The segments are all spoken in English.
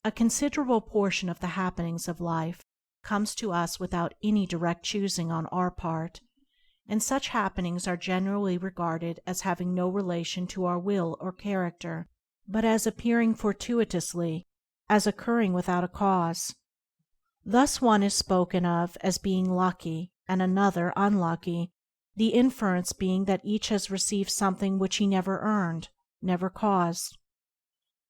A considerable portion of the happenings of life comes to us without any direct choosing on our part, and such happenings are generally regarded as having no relation to our will or character, but as appearing fortuitously, as occurring without a cause. Thus one is spoken of as being lucky and another unlucky, the inference being that each has received something which he never earned, never caused.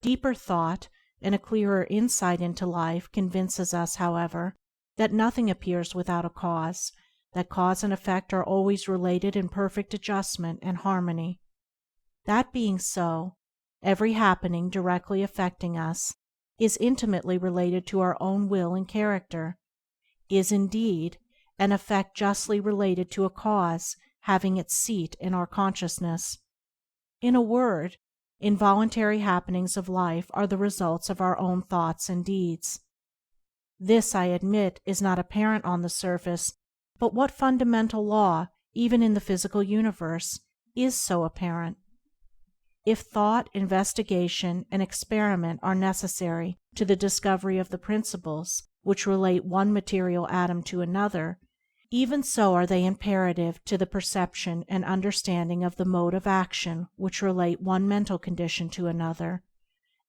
Deeper thought and a clearer insight into life convinces us, however, that nothing appears without a cause, that cause and effect are always related in perfect adjustment and harmony. That being so, every happening directly affecting us is intimately related to our own will and character, is indeed an effect justly related to a cause having its seat in our consciousness. In a word, involuntary happenings of life are the results of our own thoughts and deeds. This, I admit, is not apparent on the surface, but what fundamental law, even in the physical universe, is so apparent? If thought, investigation, and experiment are necessary to the discovery of the principles which relate one material atom to another, even so are they imperative to the perception and understanding of the mode of action which relate one mental condition to another,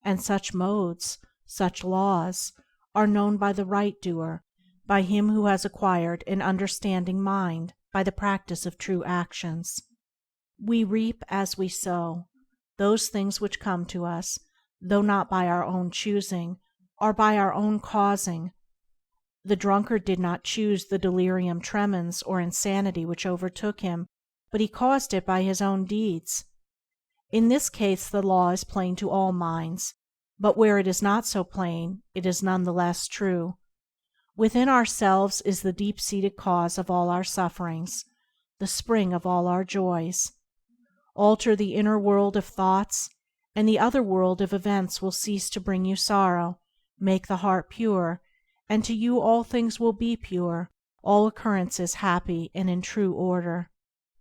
and such modes, such laws, are known by the right doer, by him who has acquired an understanding mind by the practice of true actions. We reap as we sow. Those things which come to us, though not by our own choosing, are by our own causing. The drunkard did not choose the delirium tremens or insanity which overtook him, but he caused it by his own deeds. In this case the law is plain to all minds, but where it is not so plain, it is none the less true. Within ourselves is the deep-seated cause of all our sufferings, the spring of all our joys. Alter the inner world of thoughts, and the other world of events will cease to bring you sorrow. Make the heart pure, and to you all things will be pure, all occurrences happy and in true order.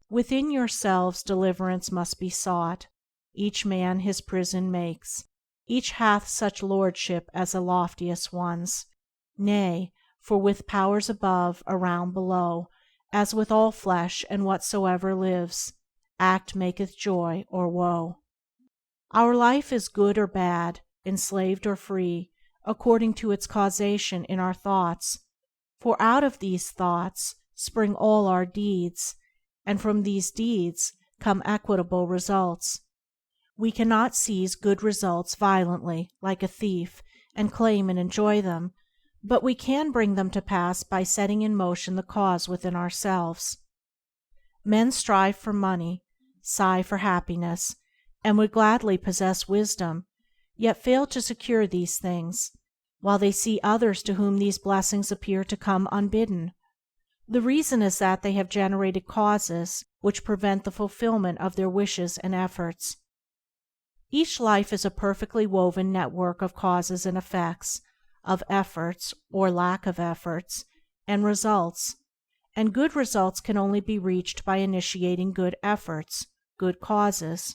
Within yourselves deliverance must be sought. Each man his prison makes. Each hath such lordship as the loftiest ones. Nay, for with powers above, around, below, as with all flesh and whatsoever lives, act maketh joy or woe. Our life is good or bad, enslaved or free, according to its causation in our thoughts, for out of these thoughts spring all our deeds, and from these deeds come equitable results. We cannot seize good results violently, like a thief, and claim and enjoy them, but we can bring them to pass by setting in motion the cause within ourselves. Men strive for money, sigh for happiness, and would gladly possess wisdom, yet fail to secure these things, while they see others to whom these blessings appear to come unbidden. The reason is that they have generated causes which prevent the fulfillment of their wishes and efforts. Each life is a perfectly woven network of causes and effects, of efforts or lack of efforts, and results, and good results can only be reached by initiating good efforts, good causes.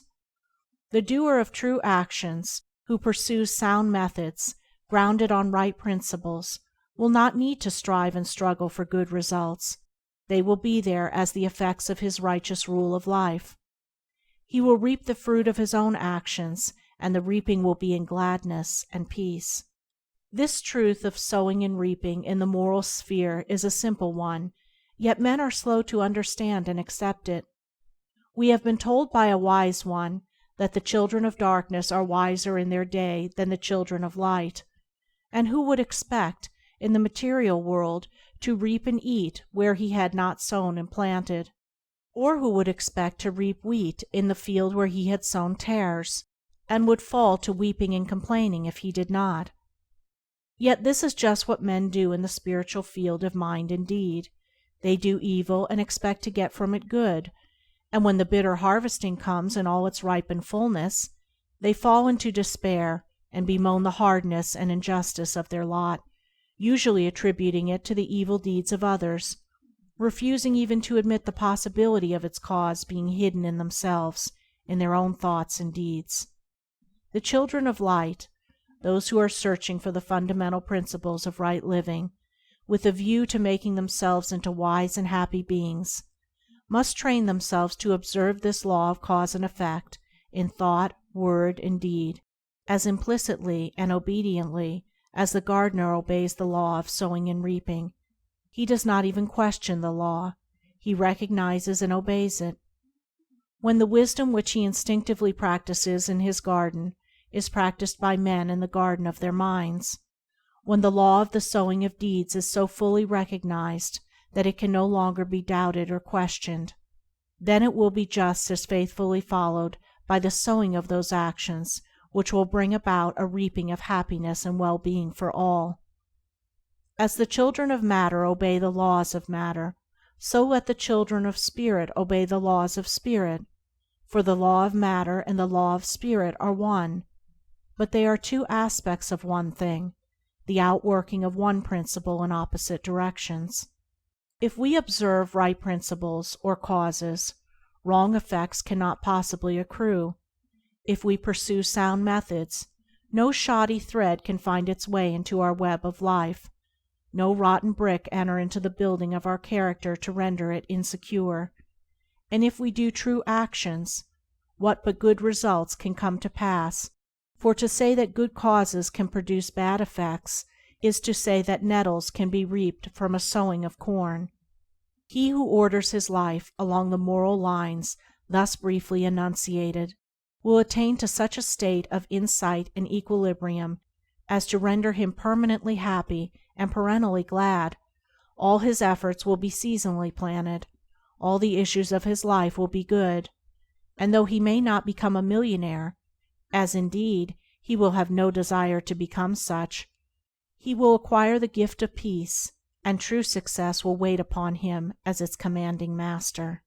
The doer of true actions, who pursues sound methods, grounded on right principles, will not need to strive and struggle for good results. They will be there as the effects of his righteous rule of life. He will reap the fruit of his own actions, and the reaping will be in gladness and peace. This truth of sowing and reaping in the moral sphere is a simple one, yet men are slow to understand and accept it. We have been told by a wise one that the children of darkness are wiser in their day than the children of light, and who would expect, in the material world, to reap and eat where he had not sown and planted? Or who would expect to reap wheat in the field where he had sown tares, and would fall to weeping and complaining if he did not? Yet this is just what men do in the spiritual field of mind and deed. They do evil and expect to get from it good, and when the bitter harvesting comes in all its ripened fullness, they fall into despair and bemoan the hardness and injustice of their lot, usually attributing it to the evil deeds of others, refusing even to admit the possibility of its cause being hidden in themselves, in their own thoughts and deeds. The children of light, those who are searching for the fundamental principles of right living, with a view to making themselves into wise and happy beings, must train themselves to observe this law of cause and effect in thought, word, and deed, as implicitly and obediently as the gardener obeys the law of sowing and reaping. He does not even question the law; he recognizes and obeys it. When the wisdom which he instinctively practices in his garden is practiced by men in the garden of their minds, when the law of the sowing of deeds is so fully recognized that it can no longer be doubted or questioned, then it will be just as faithfully followed by the sowing of those actions which will bring about a reaping of happiness and well-being for all. As the children of matter obey the laws of matter, so let the children of spirit obey the laws of spirit, for the law of matter and the law of spirit are one, but they are two aspects of one thing, the outworking of one principle in opposite directions. If we observe right principles or causes, wrong effects cannot possibly accrue. If we pursue sound methods, no shoddy thread can find its way into our web of life, no rotten brick enter into the building of our character to render it insecure. And if we do true actions, what but good results can come to pass? For to say that good causes can produce bad effects is to say that nettles can be reaped from a sowing of corn. He who orders his life along the moral lines thus briefly enunciated will attain to such a state of insight and equilibrium as to render him permanently happy and perennially glad. All his efforts will be seasonally planted, all the issues of his life will be good, and though he may not become a millionaire, as indeed he will have no desire to become such, he will acquire the gift of peace, and true success will wait upon him as its commanding master.